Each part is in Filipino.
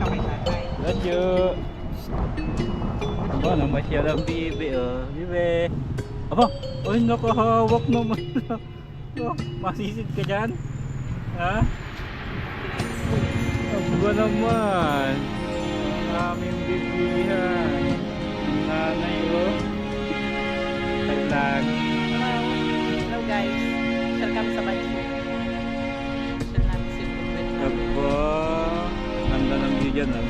ka kay tatay. Radyo. Aba, namasyal ang bibi, oh. Bibi. Aba, ay nakahawak naman. Oh, masisid ka dyan? Ha? Aba naman. Ang aming bibihan. Ang nanay, oh. Taglag. Hello guys. Share kami sa bike. Share namin si Pugwit na. Aba, ganda ng view dyan, oh.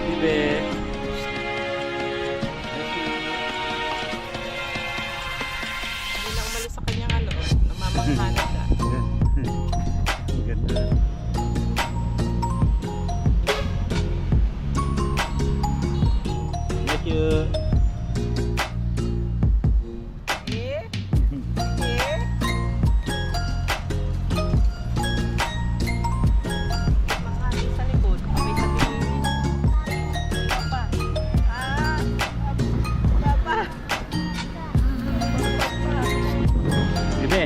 Bibi. Hindi na umalis sa kanyang ano. Namamanghanan siya. Ganda. Thank you. Eh? Eh? Manghanan sa likod. Kami sa tingin. Papa. Ah. Papa. Papa. Bibi.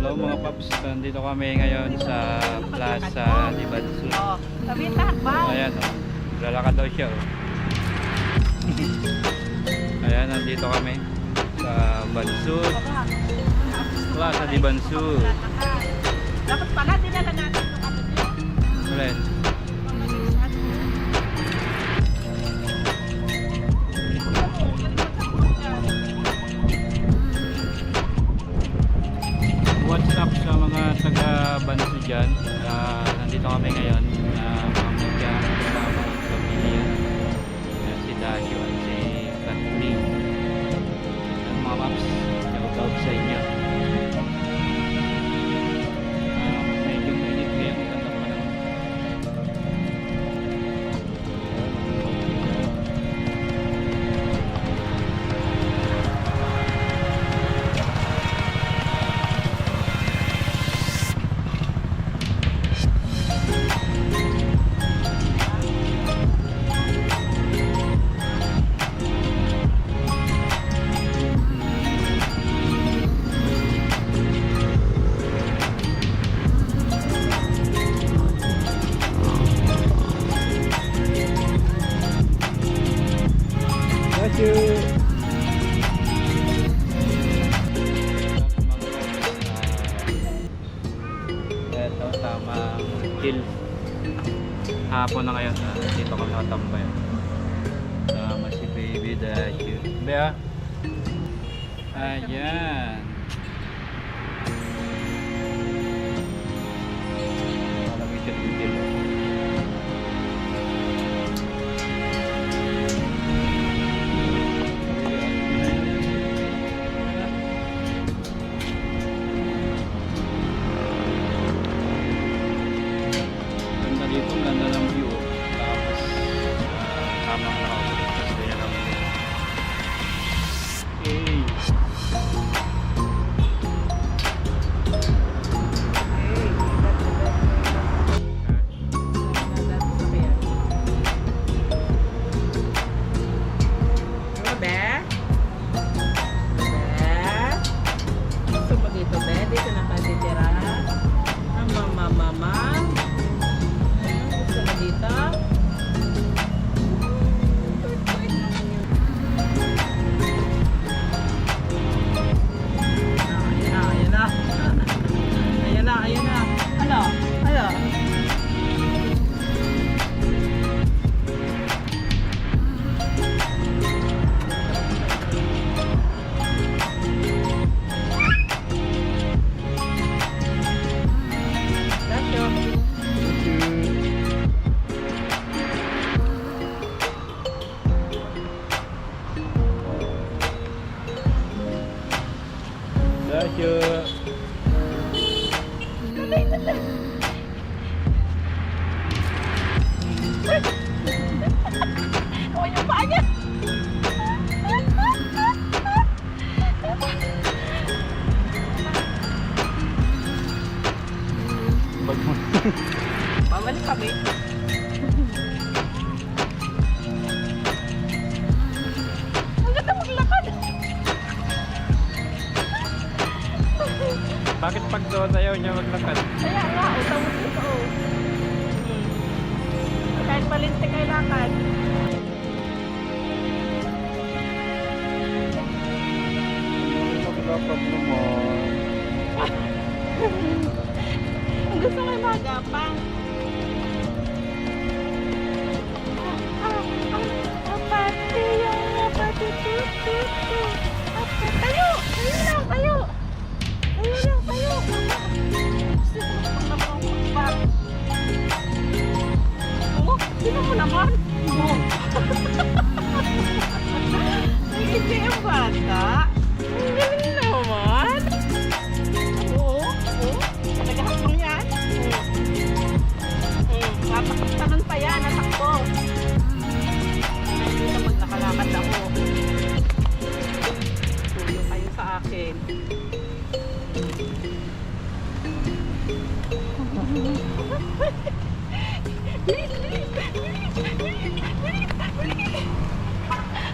Hello mga paps, nandito kami ngayon sa Plaza Libansul. Oh, sabi takbal. Ayan, oh. Lalakad daw siya, oh. Ayan, nandito kami sa Bansud, Plaza Libansul. Dapat pala dinala natin yung ano niya. Alin? What's up sa mga taga Bansud dyan? Nandito kami ngayon. Mga mutya, kasama ng pamilya. Si Dasyo at si Kathleen. Ang mga paps, shout sa inyo. Medyo mainit kaya ang ganda pa naman. Thank you. Ito, tamang chill. Hapon na ngayon. Dito kami nakatambay. Tama si Baby Dashu. Bea? Ayan. Malamig siya ng chill. Ganda dito, ganda ng view. Tapos tamang nakaulit. Tapos ganyan ang view. Okay. Balik kami. Ang ganda maglakad. Bakit pag doon ayaw niya maglakad? Kaya nga, tawag ito. Kahit malinti kay lakad. Maglakad naman. Ang gusto ko yung magapang. Apati yung apati tututu. Tayo! Tayo lang! Tayo! Tayo lang! Tayo! Gusto ko napangpagpag. Oh, sino mo naman? Oh. Nagiging yung bata. Ang galing naman. Oo, oo. Nagahapang yan. Tataktanan pa yan, natakbo. Hindi naman nakalakad ako. Tuyo kayo sa akin.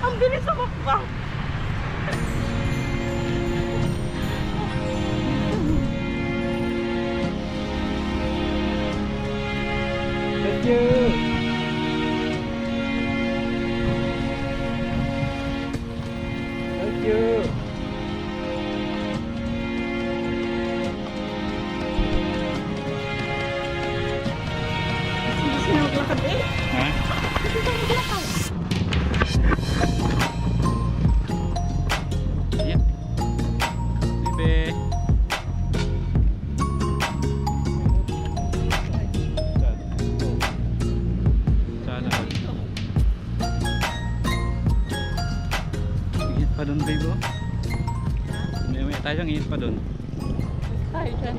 Ang bilis sa mukbang. Thank you. Thank you. Gusto na maglakad eh. Ha? Gusto na maglakad. Yeah. Bebe. Sana all. Init pa doon, babe. Oh. May tayong init pa doon. Tayo dyan.